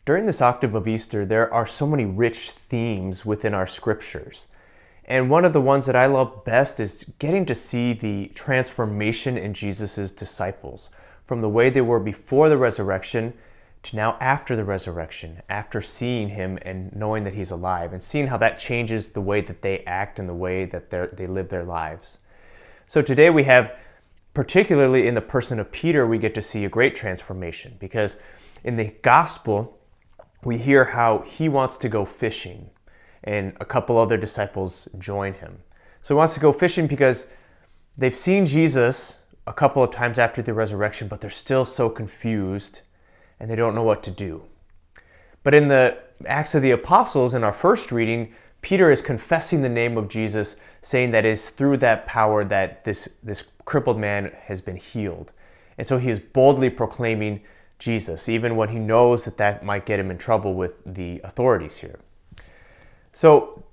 During this octave of Easter, there are so many rich themes within our scriptures. And one of the ones that I love best is getting to see the transformation in Jesus' disciples from the way they were before the resurrection to now after the resurrection, after seeing him and knowing that he's alive, and seeing how that changes the way that they act and the way that they live their lives. So today we have, particularly in the person of Peter, we get to see a great transformation, because in the gospel, we hear how he wants to go fishing, and a couple other disciples join him. So he wants to go fishing because they've seen Jesus a couple of times after the resurrection, but they're still so confused and they don't know what to do. But in the Acts of the Apostles, in our first reading, Peter is confessing the name of Jesus, saying that it's through that power that this crippled man has been healed. And so he is boldly proclaiming Jesus, even when he knows that that might get him in trouble with the authorities here. So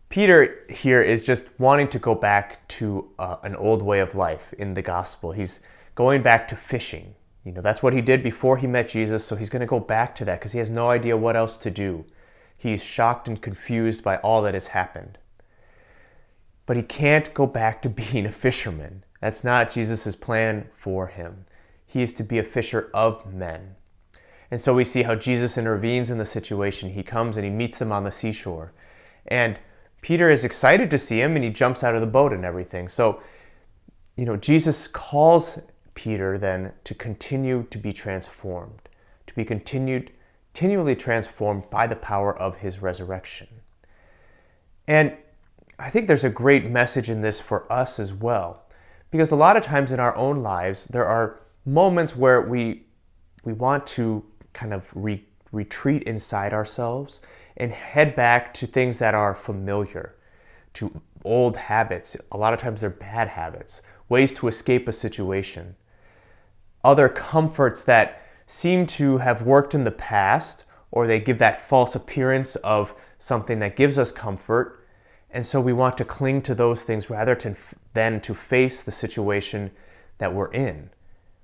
Peter here is just wanting to go back to an old way of life in the gospel. He's going back to fishing. You know, that's what he did before he met Jesus, so he's going to go back to that because he has no idea what else to do. He's shocked and confused by all that has happened. But he can't go back to being a fisherman. That's not Jesus' plan for him. He is to be a fisher of men. And so we see how Jesus intervenes in the situation. He comes and he meets them on the seashore. And Peter is excited to see him, and he jumps out of the boat and everything. So, Jesus calls Peter then to continue to be transformed, to be continually transformed by the power of his resurrection. And I think there's a great message in this for us as well, because a lot of times in our own lives, there are moments where we want to kind of retreat inside ourselves and head back to things that are familiar, to old habits. A lot of times they're bad habits, ways to escape a situation, other comforts that seem to have worked in the past, or they give that false appearance of something that gives us comfort. And so we want to cling to those things rather than to face the situation that we're in,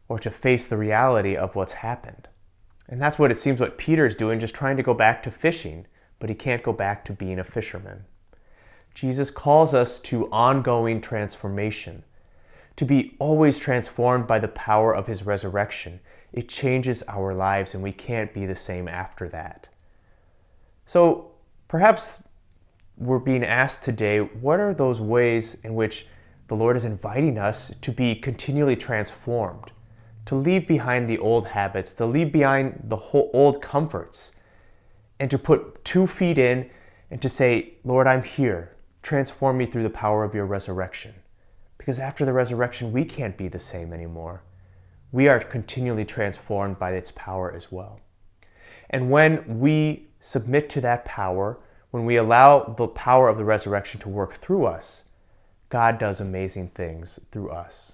or to face the reality of what's happened. And that's what it seems what Peter's doing, just trying to go back to fishing, but he can't go back to being a fisherman. Jesus calls us to ongoing transformation, to be always transformed by the power of his resurrection. It changes our lives, and we can't be the same after that. So perhaps we're being asked today, what are those ways in which the Lord is inviting us to be continually transformed, to leave behind the old habits, to leave behind the whole old comforts, and to put 2 feet in and to say, Lord, I'm here. Transform me through the power of your resurrection. Because after the resurrection, we can't be the same anymore. We are continually transformed by its power as well. And when we submit to that power, when we allow the power of the resurrection to work through us, God does amazing things through us.